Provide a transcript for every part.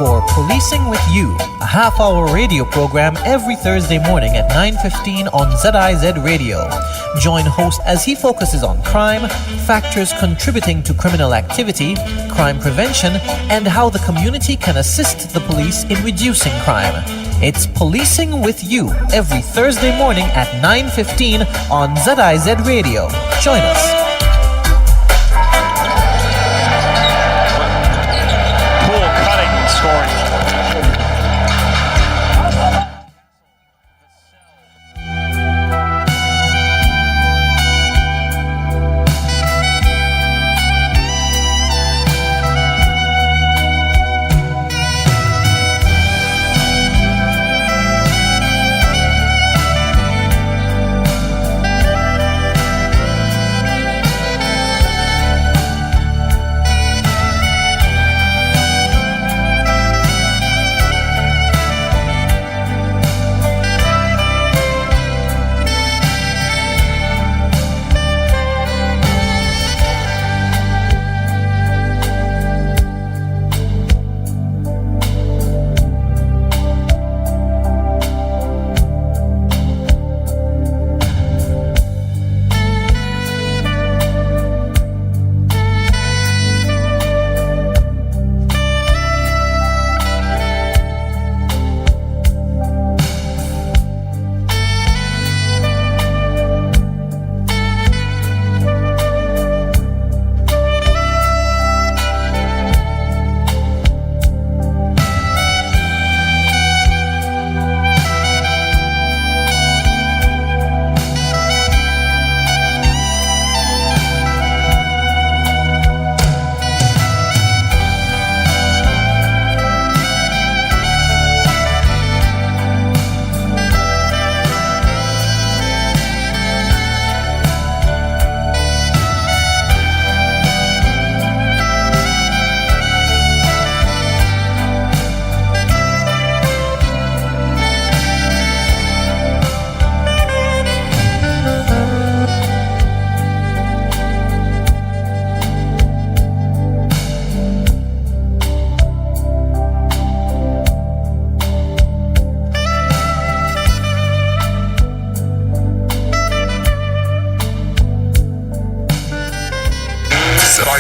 for Policing with You, a half-hour radio program every Thursday morning at 9:15 on ZIZ Radio. Join host as he focuses on crime, factors contributing to criminal activity, crime prevention, and how the community can assist the police in reducing crime. It's Policing with You every Thursday morning at 9:15 on ZIZ Radio. Join us. Scoring.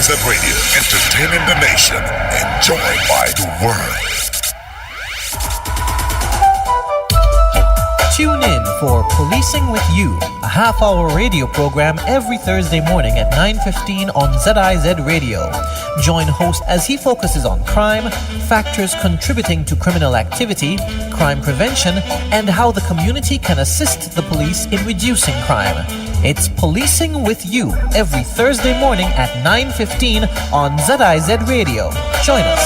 ZIZ Radio, entertaining the nation, enjoyed by the world. Tune in for Policing with You, a half-hour radio program every Thursday morning at 9:15 on ZIZ Radio. Join host as he focuses on crime, factors contributing to criminal activity, crime prevention, and how the community can assist the police in reducing crime. It's Policing with You every Thursday morning at 9:15 on ZIZ Radio. Join us.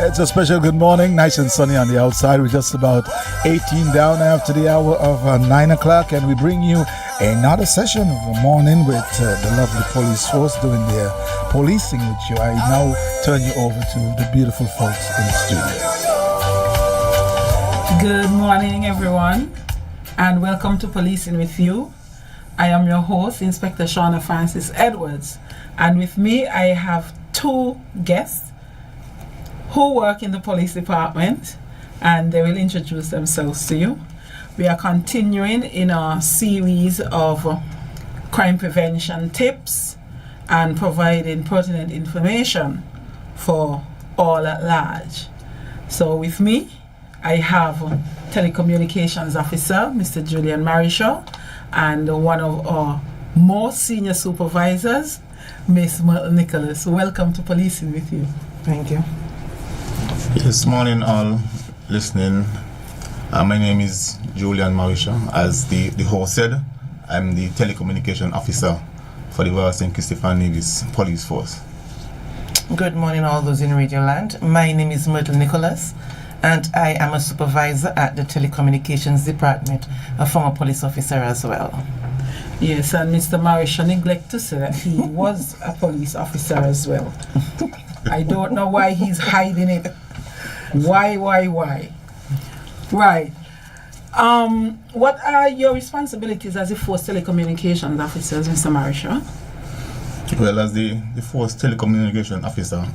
It's a special good morning, nice and sunny on the outside. We're just about 18 down after the hour of 9 o'clock, and we bring you another session of the morning with the lovely police force doing their policing with you. I now turn you over to the beautiful folks in the studio. Good morning, everyone, and welcome to Policing with You. I am your host, Inspector Shauna Francis Edwards, and with me I have two guests who work in the police department, and they will introduce themselves to you. We are continuing in our series of crime prevention tips and providing pertinent information for all at large. So with me, I have Telecommunications Officer, Mr. Julian Marishaw, and one of our most senior supervisors, Miss Myrtle Nicholas. Welcome to Policing with You. Thank you. Yes, morning all listening. My name is Julian Marisha. As the host said, I'm the telecommunication officer for the Royal St. Christopher Nevis Police Force. Good morning all those in Radio Land. My name is Myrtle Nicholas, and I am a supervisor at the telecommunications department, a former police officer as well. Yes, and Mr. Marisha neglect to say that he was a police officer as well. I don't know why he's hiding it. Why? Right. What are your responsibilities as a force telecommunications officer, Mr. Marisha? Well, as the force telecommunication officer,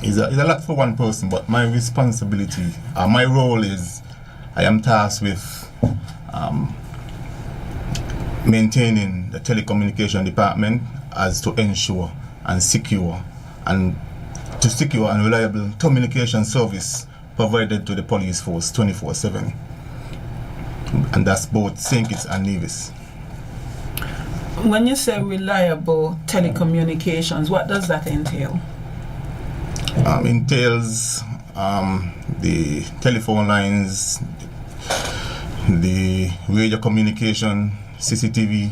is a lot for one person, but my responsibility, my role is, I am tasked with maintaining the telecommunication department as to ensure and secure and reliable communication service provided to the police force 24/7, and that's both St. Kitts and Nevis. When you say reliable telecommunications, what does that entail? Entails the telephone lines, the radio communication, CCTV,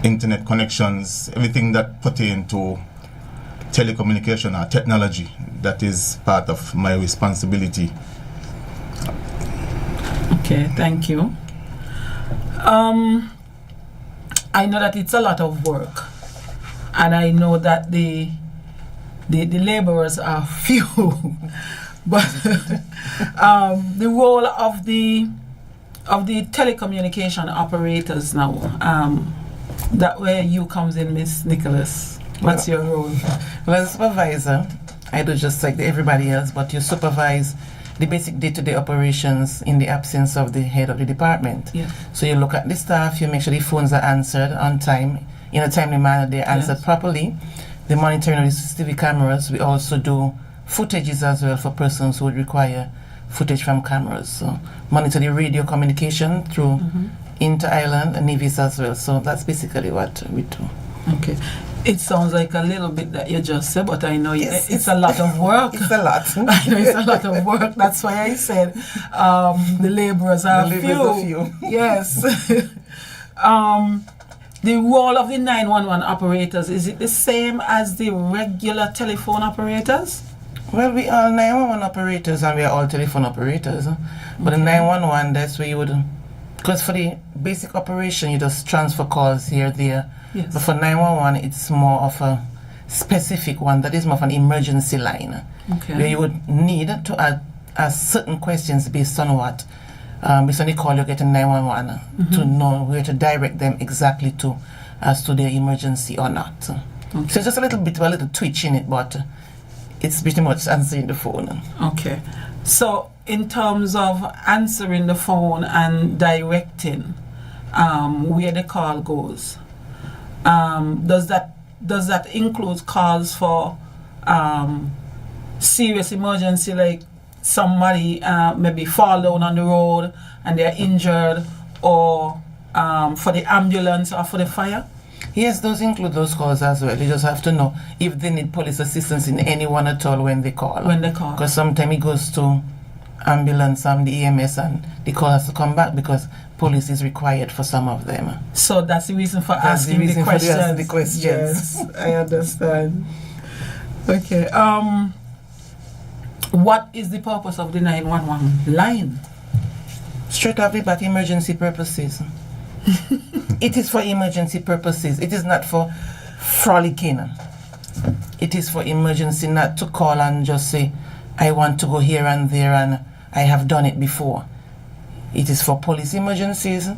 internet connections, everything that pertain to telecommunication or technology. That is part of my responsibility. Okay, thank you. I know that it's a lot of work, and I know that the laborers are few, but the role of the telecommunication operators now, that where you comes in, Miss Nicholas. What's your role? Well, as a supervisor, I do just like everybody else, but you supervise the basic day-to-day operations in the absence of the head of the department. Yeah. So you look at the staff, you make sure the phones are answered on time, in a timely manner, they're answered properly. The monitoring of the CCTV cameras, we also do footages as well for persons who would require footage from cameras. So monitor the radio communication through Inter-Island and Nevis as well. So that's basically what we do. Okay. It sounds like a little bit that you just said, but I know it's a lot of work. It's a lot. I know it's a lot of work. That's why I said the laborers are few. Yes. The role of the 911 operators, is it the same as the regular telephone operators? Well, we are 911 operators and we are all telephone operators. But the 911, that's where you would, because for the basic operation, you just transfer calls here, there. Yes. But for 911, it's more of a specific one that is more of an emergency line. Okay. Where you would need to ask certain questions based on what? Based on the call you get in 911 to know where to direct them exactly to as to their emergency or not. Okay. So just a little twitch in it, but it's pretty much answering the phone. Okay. So in terms of answering the phone and directing where the call goes, does that include calls for serious emergency, like somebody maybe fall down on the road and they're injured, or for the ambulance or for the fire? Yes, those include those calls as well. You just have to know if they need police assistance in anyone at all when they call. Because sometimes it goes to ambulance and the EMS and the call has to come back because police is required for some of them. So that's the reason for asking the questions. Yes, I understand. Okay. What is the purpose of the 911 line? Straight off the bat, emergency purposes. It is for emergency purposes. It is not for frolicking. It is for emergency, not to call and just say, I want to go here and there and I have done it before. It is for police emergencies,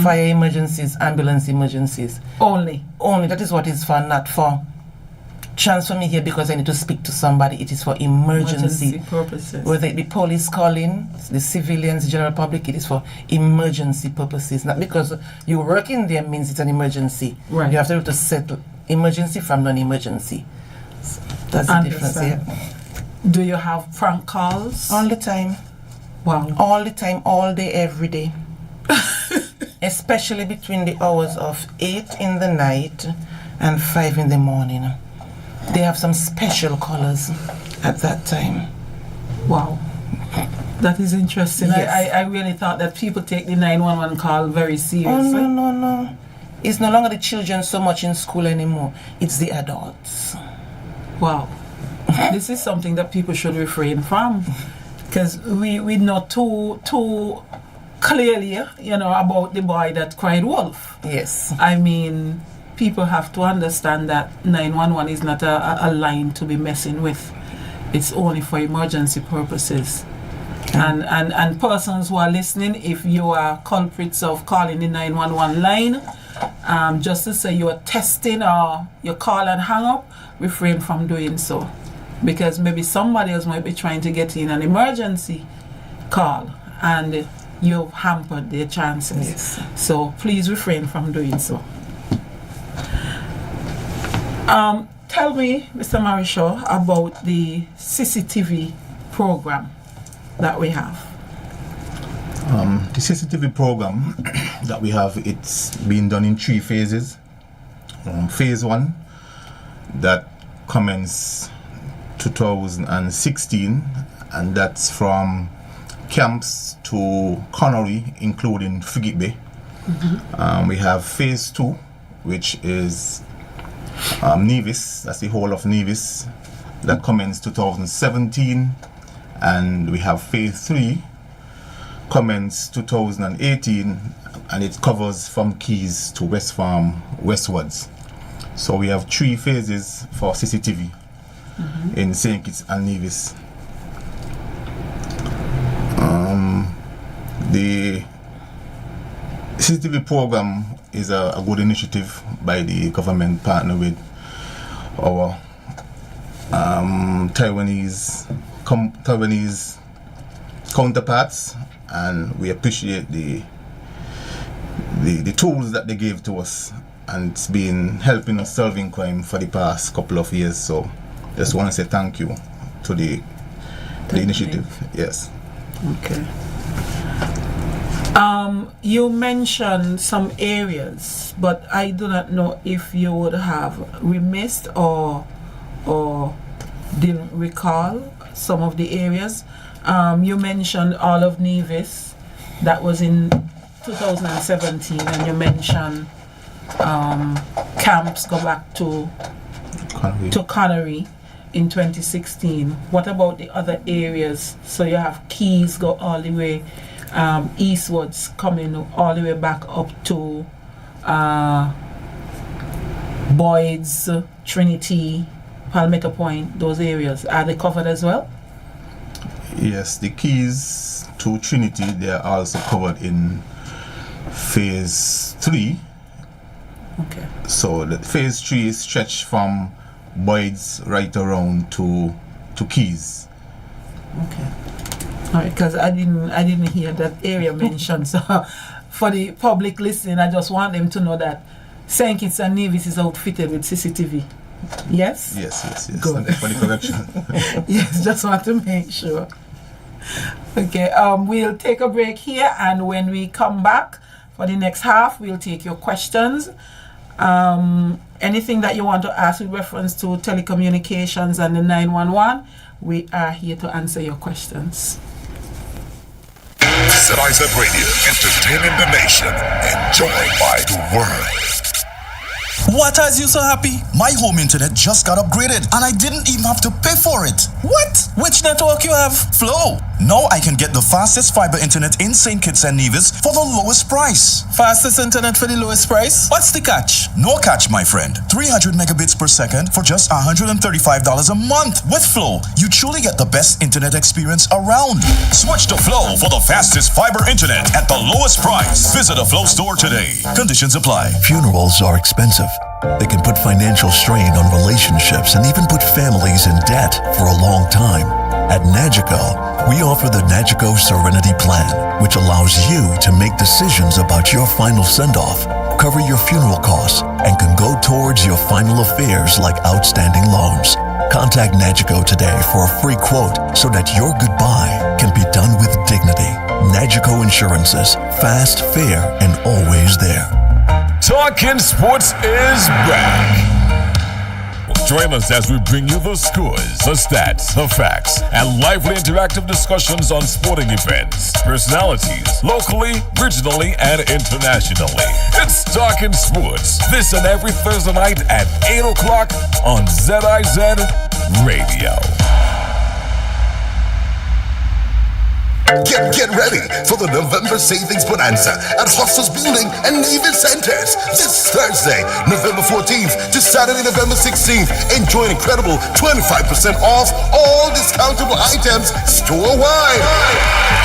fire emergencies, ambulance emergencies. Only. That is what it's for, not for transfer me here because I need to speak to somebody. It is for emergency purposes. Whether it be police calling, the civilians, the general public, it is for emergency purposes. Not because you work in there means it's an emergency. Right. You have to be able to settle emergency from non-emergency. So that's the difference here. Do you have prank calls? All the time. Wow. All the time, all day, every day. Especially between the hours of 8 in the night and 5 in the morning. They have some special colors at that time. Wow. That is interesting. Yes. I really thought that people take the 911 call very seriously. Oh, no. It's no longer the children so much in school anymore. It's the adults. Wow. This is something that people should refrain from. Because we know too clearly, about the boy that cried wolf. Yes. I mean, people have to understand that 911 is not a line to be messing with. It's only for emergency purposes. And persons who are listening, if you are culprits of calling the 911 line, just to say you are testing or you call and hang up, refrain from doing so. Because maybe somebody else might be trying to get in an emergency call and you've hampered their chances. Yes. So please refrain from doing so. Tell me, Mr. Marishaw, about the CCTV program that we have. The CCTV program that we have, it's been done in 3 phases. Phase 1, that commenced 2016, and that's from camps to Connery, including Frigate Bay. We have phase 2, which is Nevis, that's the whole of Nevis, that commenced 2017, and we have phase 3 commenced 2018, and it covers from Keys to West Farm westwards. So we have 3 phases for CCTV in St. Kitts and Nevis. The CCTV program is a good initiative by the government, partner with our Taiwanese counterparts, and we appreciate the tools that they gave to us, and it's been helping us solving crime for the past couple of years. So just want to say thank you to the initiative. Yes. Okay. You mentioned some areas, but I do not know if you would have remissed or didn't recall some of the areas. You mentioned all of Nevis, that was in 2017, and you mentioned camps go back to Connery in 2016. What about the other areas? So you have Keys go all the way eastwards, coming all the way back up to Boyd's, Trinity, Palmetto Point. Those areas, are they covered as well? Yes, the Keys to Trinity, they are also covered in phase 3. Okay. So the phase 3 is stretched from Boyd's right around to Keys. Okay. All right, because I didn't hear that area mentioned. So for the public listening, I just want them to know that St. Kitts and Nevis is outfitted with CCTV. Yes? Yes. Good. For the correction. Yes, just want to make sure. Okay, we'll take a break here, and when we come back for the next half, we'll take your questions. Anything that you want to ask with reference to telecommunications and the 911, we are here to answer your questions. ZIZ Radio, entertaining the nation, enjoyed by the world. What has you so happy? My home internet just got upgraded and I didn't even have to pay for it. What? Which network you have? Flow. Now I can get the fastest fiber internet in St. Kitts and Nevis for the lowest price. Fastest internet for the lowest price? What's the catch? No catch, my friend. 300 megabits per second for just $135 a month. With Flow, you truly get the best internet experience around. Switch to Flow for the fastest fiber internet at the lowest price. Visit a Flow store today. Conditions apply. Funerals are expensive. They can put financial strain on relationships and even put families in debt for a long time. At Nagico, we offer the Nagico Serenity Plan, which allows you to make decisions about your final send-off, cover your funeral costs, and can go towards your final affairs like outstanding loans. Contact Nagico today for a free quote so that your goodbye can be done with dignity. Nagico Insurances, fast, fair, and always there. Talking Sports is back. Join us as we bring you the scores, the stats, the facts, and lively interactive discussions on sporting events, personalities, locally, regionally, and internationally. It's Talking Sports, this and every Thursday night at 8 o'clock on ZIZ Radio. Get ready for the November Savings Bonanza at Hostels Building and Naval Centers this Thursday, November 14th to Saturday, November 16th. Enjoy an incredible 25% off all discountable items store-wide.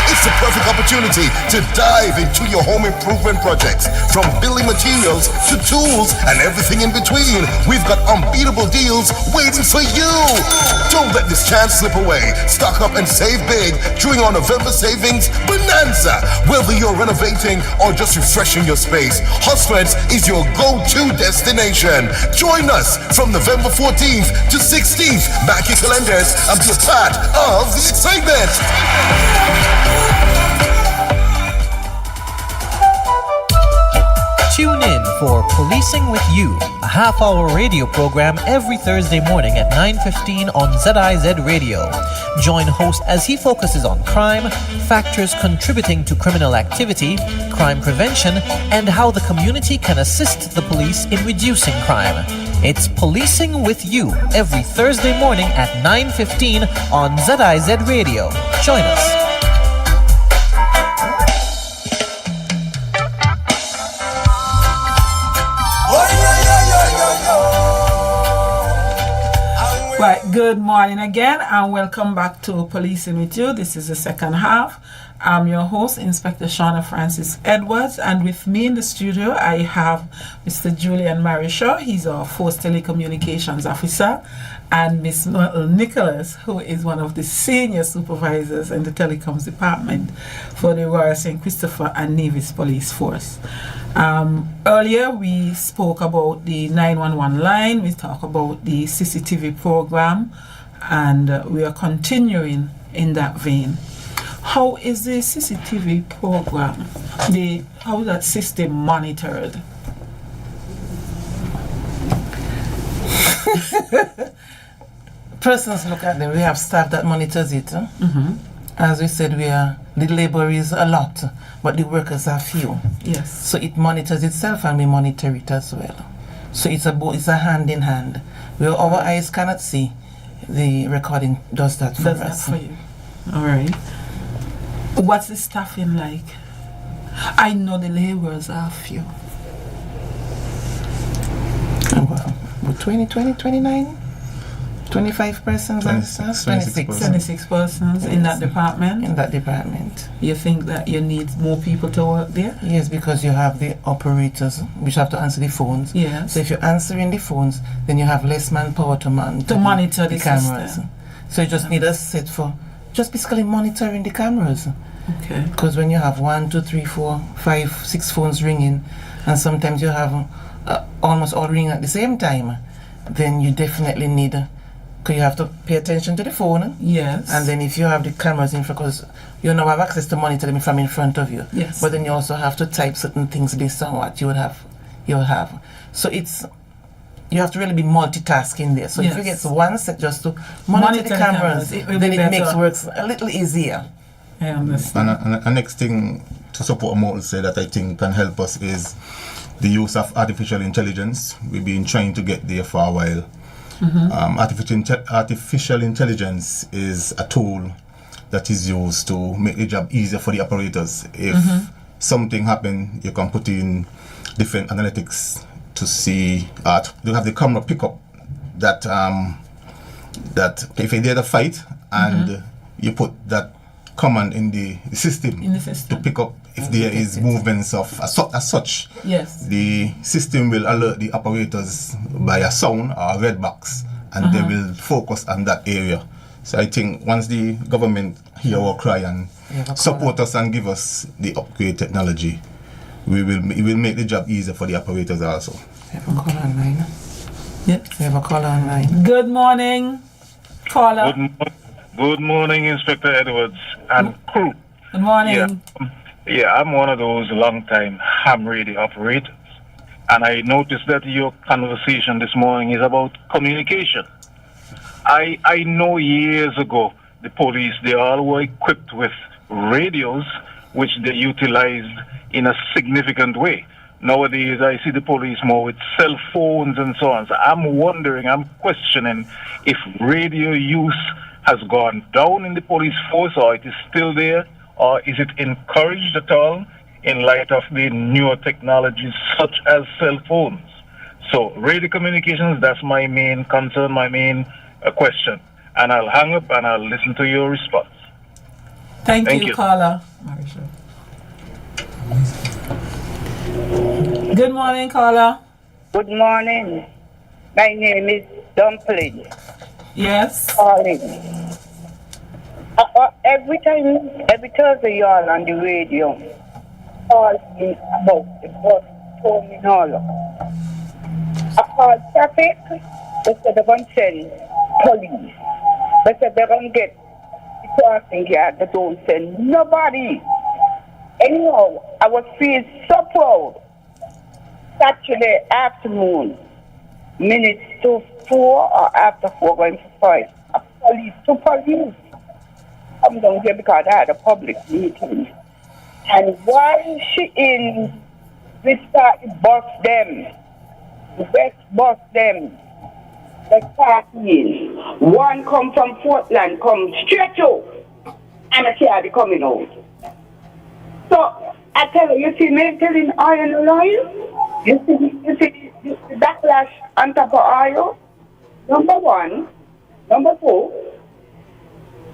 It's the perfect opportunity to dive into your home improvement projects, from building materials to tools and everything in between. We've got unbeatable deals waiting for you. Don't let this chance slip away. Stock up and save big during our November Savings Bonanza. Whether you're renovating or just refreshing your space, Hosfred's is your go-to destination. Join us from November 14th to 16th. Mark your calendars and be a part of the excitement. Tune in for Policing with You, a half-hour radio program every Thursday morning at 9:15 on ZIZ Radio. Join host as he focuses on crime, factors contributing to criminal activity, crime prevention, and how the community can assist the police in reducing crime. It's Policing with You every Thursday morning at 9:15 on ZIZ Radio. Join us. Right, good morning again and welcome back to Policing with You. This is the second half. I'm your host, Inspector Shauna Francis Edwards, and with me in the studio I have Mr. Julian Marishaw. He's our Force Telecommunications Officer, and Ms. Myrtle Nicholas, who is one of the senior supervisors in the Telecoms Department for the Royal St. Christopher and Nevis Police Force. Earlier we spoke about the 911 line, we talked about the CCTV program, and we are continuing in that vein. How is the CCTV program, how is that system monitored? Persons look at them. We have staff that monitors it. As we said, the labor is a lot, but the workers are few. Yes. So it monitors itself and we monitor it as well. So it's a hand in hand. Where our eyes cannot see, the recording does that for us. For you. All right. What's the staffing like? I know the laborers are few. Well, 29, 25 persons on staff? 26 persons in that department? In that department. You think that you need more people to work there? Yes, because you have the operators which have to answer the phones. Yes. So if you're answering the phones, then you have less manpower to monitor the cameras. System. So you just need a set for just basically monitoring the cameras. Okay. Because when you have 1, 2, 3, 4, 5, 6 phones ringing, and sometimes you have almost all ringing at the same time, then you definitely need, because you have to pay attention to the phone. Yes. And then if you have the cameras in front, because you now have access to monitor them from in front of you. Yes. But then you also have to type certain things based on what you will have. So you have to really be multitasking there. So if you get one set just to monitor the cameras, then it makes work a little easier. I understand. And next thing to support what Mortal said that I think can help us is the use of artificial intelligence. We've been trying to get there for a while. Artificial intelligence is a tool that is used to make the job easier for the operators. If something happens, you can put in different analytics to see, to have the camera pick up that if there's a fight and you put that command in the system to pick up if there is movements of as such. Yes. The system will alert the operators by a sound or a red box, and they will focus on that area. So I think once the government hear our cry and support us and give us the upgrade technology, it will make the job easier for the operators also. We have a call online. Yes. We have a call online. Good morning, caller. Good morning, Inspector Edwards and crew. Good morning. Yeah, I'm one of those long-time ham radio operators. And I noticed that your conversation this morning is about communication. I know years ago, the police, they all were equipped with radios, which they utilized in a significant way. Nowadays, I see the police more with cell phones and so on. So I'm questioning if radio use has gone down in the police force, or it is still there, or is it encouraged at all in light of the newer technologies such as cell phones? So radio communications, that's my main concern, my main question. And I'll hang up and I'll listen to your response. Thank you, caller. Good morning, caller. Good morning. My name is Dumpling. Yes. Calling. Every Thursday, y'all on the radio, calling about the bus terminal. I call traffic. They said they're going to send police. They said they're going to get the crossing guard. They don't send nobody. Anyhow, I was feeling so proud. Saturday afternoon, minutes to 4 or after 4 going to 5. Police come down here because I had a public meeting. And while she in, we started bus them. The West bus them. They start in. One come from Portland, come straight out. And I see they coming out. So I tell you, you see me telling iron a lie? You see the backlash on top of oil? Number one. Number two,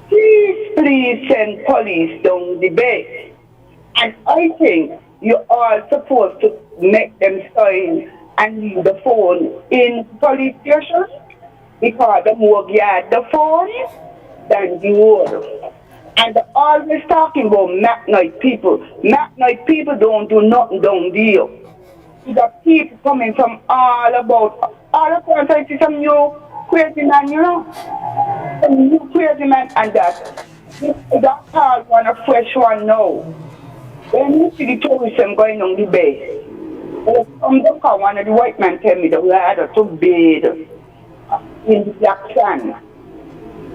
please send police down the base. And I think you are supposed to make them sign and leave the phone in police station, because the more guard the phone than the order. And they're always talking about McKnight people. McKnight people don't do nothing down there. The people coming from all across, I see some new crazy man, you know? Some new crazy man, and that call one a fresh one now. When you see the tourism going on the base, some call one of the white men tell me the ladder to bathe in the black sand.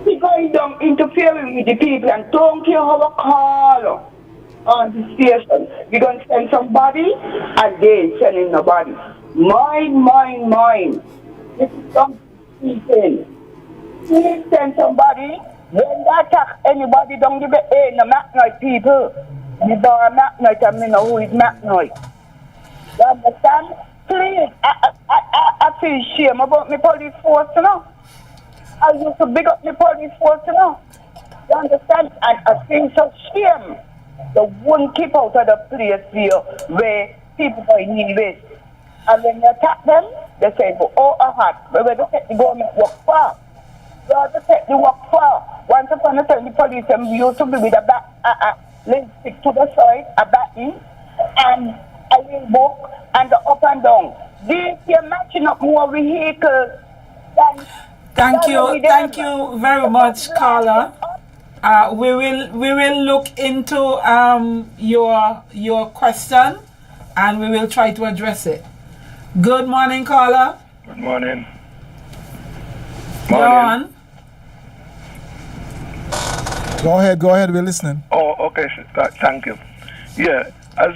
He going down interfering with the people and don't care how I call on the station. We're going to send somebody and they ain't sending nobody. Mine. This is something. Please send somebody. When they attack anybody, don't give it the McKnight people. Me bar McKnight and me know who is McKnight. You understand? Please, I feel shame about my police force, you know. I used to big up my police force, you know. You understand? And I feel so shame. They wouldn't keep out of the place here where people are in this. And when you attack them, they say, oh, a hat. But when they take the government work far, they have to take the work far. Once upon a time, the police used to be with a back, let's stick to the side, a back in, and a wheel book, and the up and down. They're matching up more vehicles than... Thank you very much, Carla. We will look into your question, and we will try to address it. Good morning, Carla. Good morning. You're on. Go ahead, we're listening. Oh, okay, thank you. Yeah, as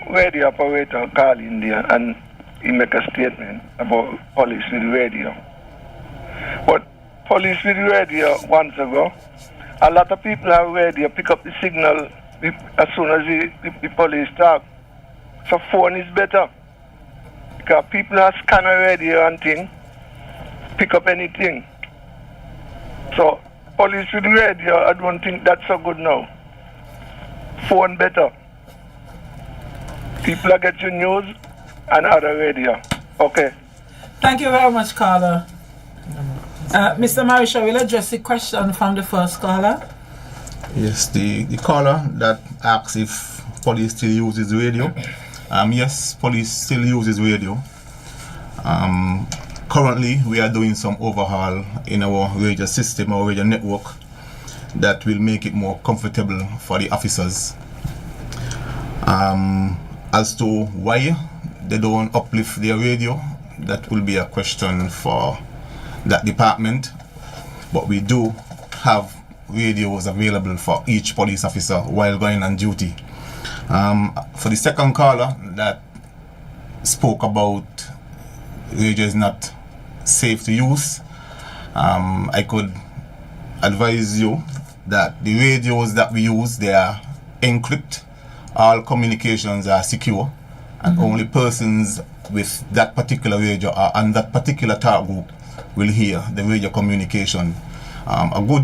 radio operator call in there and he make a statement about police with radio. But police with radio once ago, a lot of people have radio pick up the signal as soon as the police talk. So phone is better. Because people have scanner radio and thing, pick up anything. So police with radio, I don't think that's so good now. Phone better. People are getting news and other radio. Okay. Thank you very much, Carla. Mr. Marisha, will address the question from the first caller. Yes, the caller that asks if police still uses radio. Yes, police still uses radio. Currently, we are doing some overhaul in our radio system, our radio network, that will make it more comfortable for the officers. As to why they don't uplift their radio, that will be a question for that department. But we do have radios available for each police officer while going on duty. For the second caller that spoke about radio is not safe to use, I could advise you that the radios that we use, they are encrypted. All communications are secure, and only persons with that particular radio or and that particular target group will hear the radio communication. I will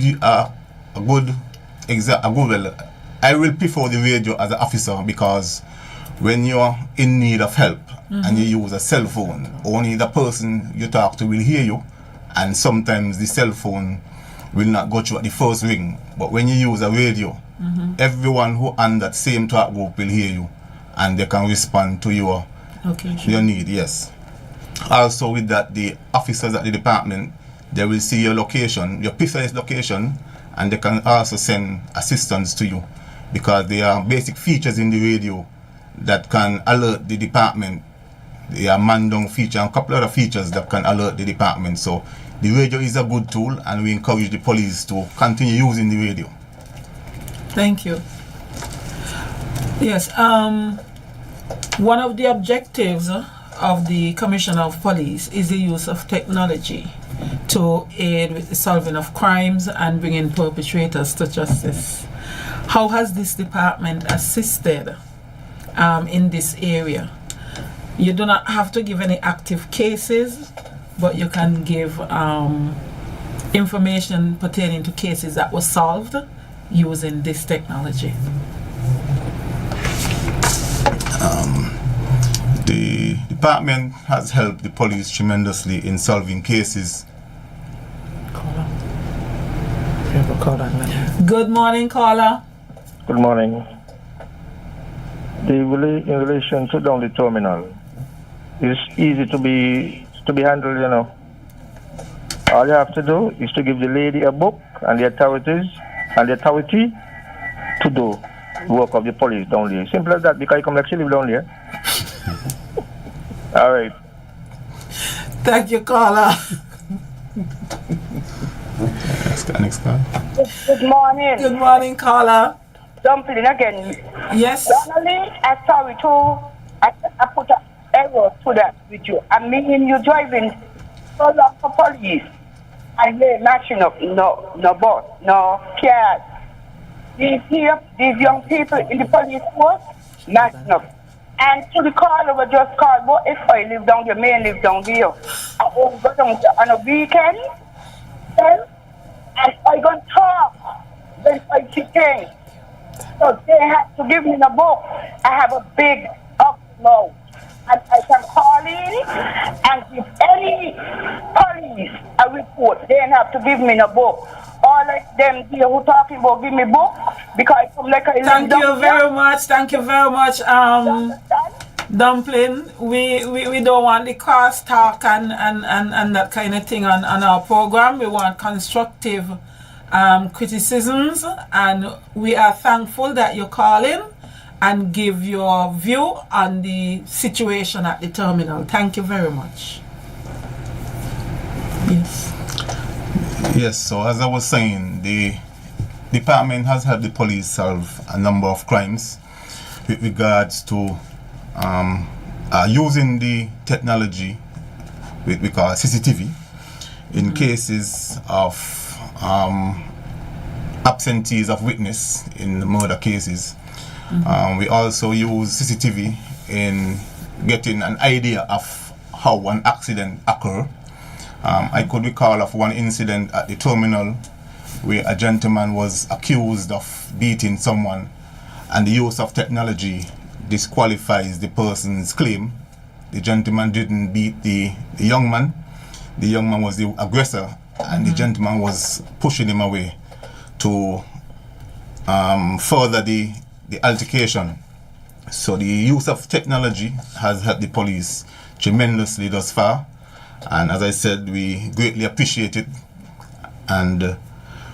prefer the radio as an officer, because when you're in need of help and you use a cell phone, only the person you talk to will hear you, and sometimes the cell phone will not go through at the first ring. But when you use a radio, everyone who on that same talk group will hear you, and they can respond to your need. Yes. Also with that, the officers at the department, they will see your location, your precise location, and they can also send assistance to you, because there are basic features in the radio that can alert the department. There are man-down feature and a couple other features that can alert the department. So the radio is a good tool, and we encourage the police to continue using the radio. Thank you. Yes, one of the objectives of the Commissioner of Police is the use of technology to aid with the solving of crimes and bringing perpetrators to justice. How has this department assisted in this area? You do not have to give any active cases, but you can give information pertaining to cases that were solved using this technology. The department has helped the police tremendously in solving cases. Good morning, caller. Good morning. In relation to down the terminal, it's easy to be handled, you know. All you have to do is to give the lady a book and the authority to do work of the police down there. Simple as that, because you come like she live down there. All right. Thank you, caller. Next call. Good morning. Good morning, caller. Dumpling again. Yes. Normally, I'm sorry I put an error to that with you. I mean, you're driving so long for police, and they're matching up no bus, no cars. These young people in the police force, matching up. And to the caller we just called, but if I live down there, may live down there. I only go down there on a weekend, and I go talk when I see things. So they have to give me the book. I have a big upload. And I can call in and give any police a report. They don't have to give me the book. All like them here who talking about give me book, because I'm like a Thank you very much. Thank you very much, Dumpling. We don't want the cross talk and that kind of thing on our program. We want constructive criticisms, and we are thankful that you call in and give your view on the situation at the terminal. Thank you very much. Yes. Yes, so as I was saying, the department has helped the police solve a number of crimes with regards to using the technology we call CCTV in cases of absentees of witness in murder cases. We also use CCTV in getting an idea of how an accident occurred. I could recall of one incident at the terminal where a gentleman was accused of beating someone, and the use of technology disqualifies the person's claim. The gentleman didn't beat the young man. The young man was the aggressor, and the gentleman was pushing him away to further the altercation. So the use of technology has helped the police tremendously thus far, and as I said, we greatly appreciate it, and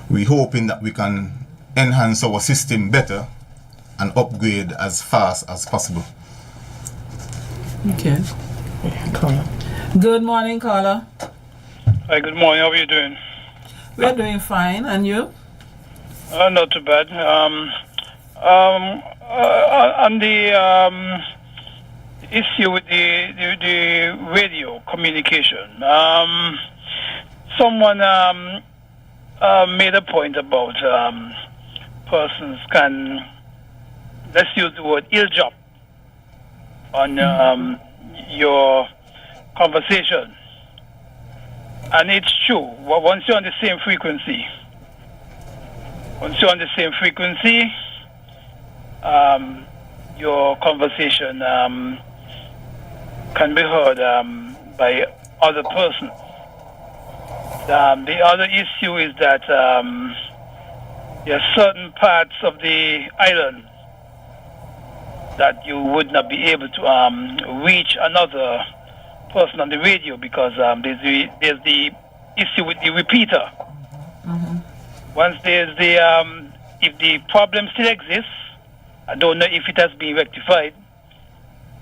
we're hoping that we can enhance our system better and upgrade as fast as possible. Okay. Good morning, caller. Hi, good morning. How are you doing? We're doing fine, and you? Not too bad. On the issue with the radio communication, someone made a point about persons can, let's use the word ill job on your conversation. And it's true. Once you're on the same frequency, your conversation can be heard by other persons. The other issue is that there are certain parts of the island that you would not be able to reach another person on the radio because there's the issue with the repeater. Once there's the if the problem still exists, I don't know if it has been rectified,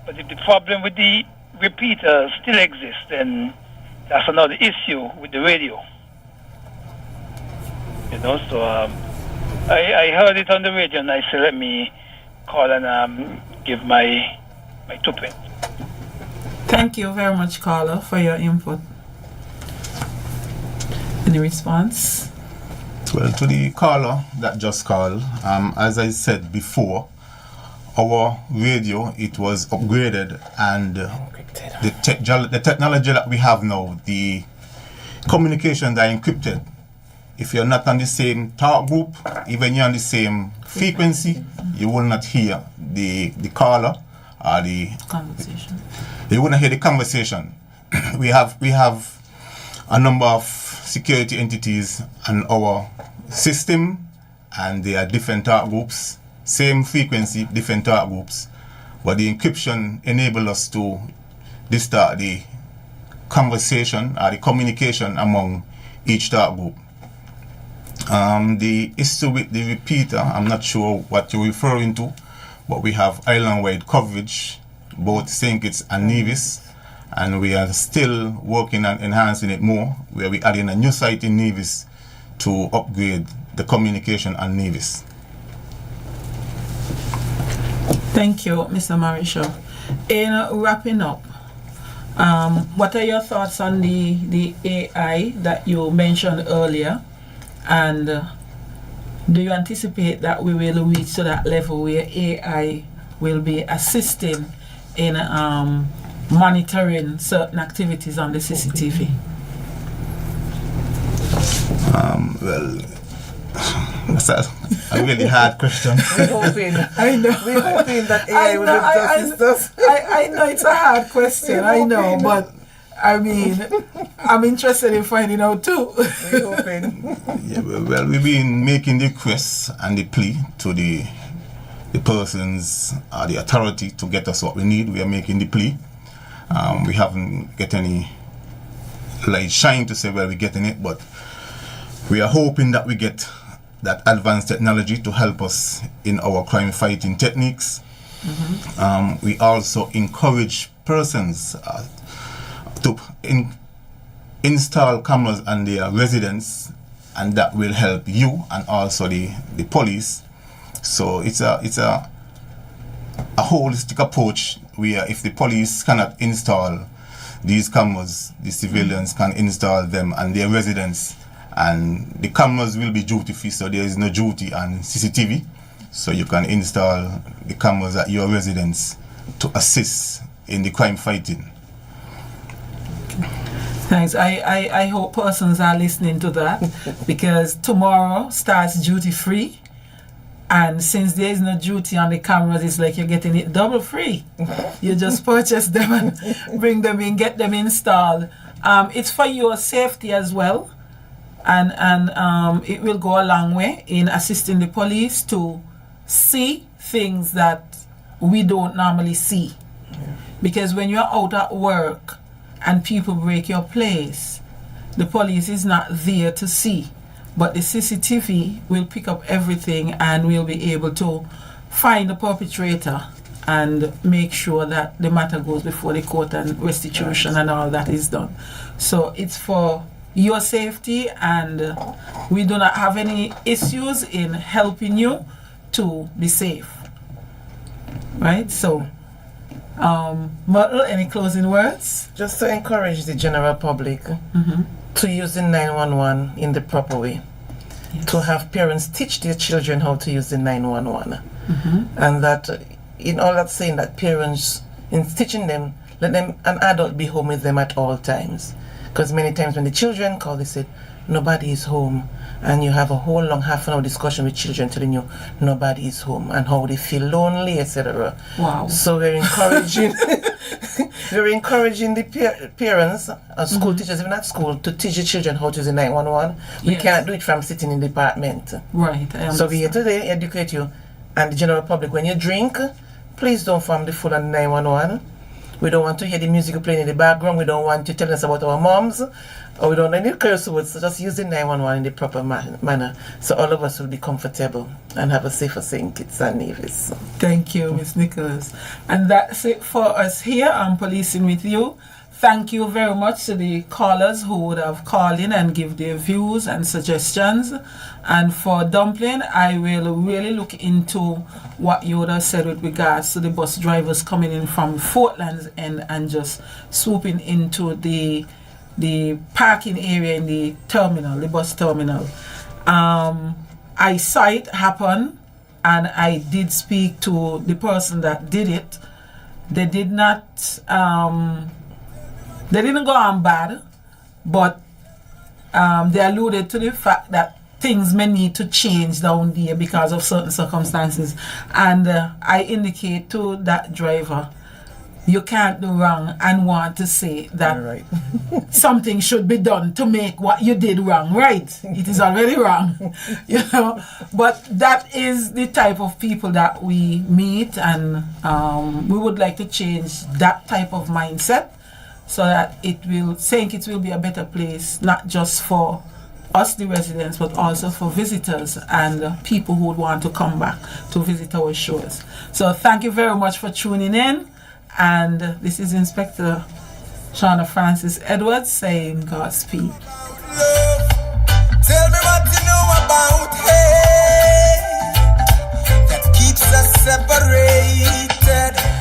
but if the problem with the repeater still exists, then that's another issue with the radio. You know, so I heard it on the radio and I said, let me call and give my 2 pence. Thank you very much, caller, for your input. Any response? Well, to the caller that just called, as I said before, our radio, it was upgraded, and the technology that we have now, the communications are encrypted. If you're not on the same talk group, even you're on the same frequency, you will not hear the caller or the conversation. You wouldn't hear the conversation. We have a number of security entities on our system, and they are different talk groups, same frequency, different talk groups, but the encryption enables us to distort the conversation or the communication among each talk group. The issue with the repeater, I'm not sure what you're referring to, but we have island-wide coverage, both St. Kitts and Nevis, and we are still working on enhancing it more, where we're adding a new site in Nevis to upgrade the communication on Nevis. Thank you, Mr. Marisha. In wrapping up, what are your thoughts on the AI that you mentioned earlier? And do you anticipate that we will reach to that level where AI will be assisting in monitoring certain activities on the CCTV? Well, that's a really hard question. We're hoping. I know. We're hoping that AI will assist us. I know it's a hard question. I know, but I mean, I'm interested in finding out too. We're hoping. Yeah, well, we've been making the requests and the plea to the persons or the authority to get us what we need. We are making the plea. We haven't get any light shine to say where we're getting it, but we are hoping that we get that advanced technology to help us in our crime fighting techniques. We also encourage persons to install cameras on their residence, and that will help you and also the police. So it's a holistic approach where if the police cannot install these cameras, the civilians can install them on their residence, and the cameras will be duty free, so there is no duty on CCTV. So you can install the cameras at your residence to assist in the crime fighting. Thanks. I hope persons are listening to that, because tomorrow starts duty free, and since there is no duty on the cameras, it's like you're getting it double free. You just purchase them and bring them in, get them installed. It's for your safety as well, and it will go a long way in assisting the police to see things that we don't normally see. Because when you're out at work and people break your place, the police is not there to see, but the CCTV will pick up everything and we'll be able to find the perpetrator and make sure that the matter goes before the court and restitution and all that is done. So it's for your safety, and we do not have any issues in helping you to be safe. Right? So Myrtle, any closing words? Just to encourage the general public to use the 911 in the proper way. to have parents teach their children how to use the 911. And that in all that saying that parents, in teaching them, let them an adult be home with them at all times. Because many times when the children call, they say, nobody is home. And you have a whole long half an hour discussion with children telling you nobody is home and how they feel lonely, etc. Wow. So we're encouraging we're encouraging the parents and school teachers, even at school, to teach the children how to use the 911. We can't do it from sitting in the department. Right. So we're here today educate you and the general public. When you drink, please don't form the fool on 911. We don't want to hear the music playing in the background. We don't want you telling us about our moms. Or we don't need curse words. So just use the 911 in the proper manner. So all of us will be comfortable and have a safer St. Kitts and Nevis. Thank you, Ms. Nicholas. And that's it for us here on Policing with You. Thank you very much to the callers who would have called in and give their views and suggestions. And for Dumpling, I will really look into what you would have said with regards to the bus drivers coming in from Fort Lands End and just swooping into the parking area in the terminal, the bus terminal. I saw it happen, and I did speak to the person that did it. They did not, they didn't go on bad, but they alluded to the fact that things may need to change down there because of certain circumstances. And I indicate to that driver, you can't do wrong and want to say that something should be done to make what you did wrong right. It is already wrong, you know. But that is the type of people that we meet, and we would like to change that type of mindset so that St. Kitts will be a better place, not just for us, the residents, but also for visitors and people who would want to come back to visit our shows. So thank you very much for tuning in. And this is Inspector Shauna Francis Edwards saying Godspeed. Tell me what you know about hate that keeps us separated.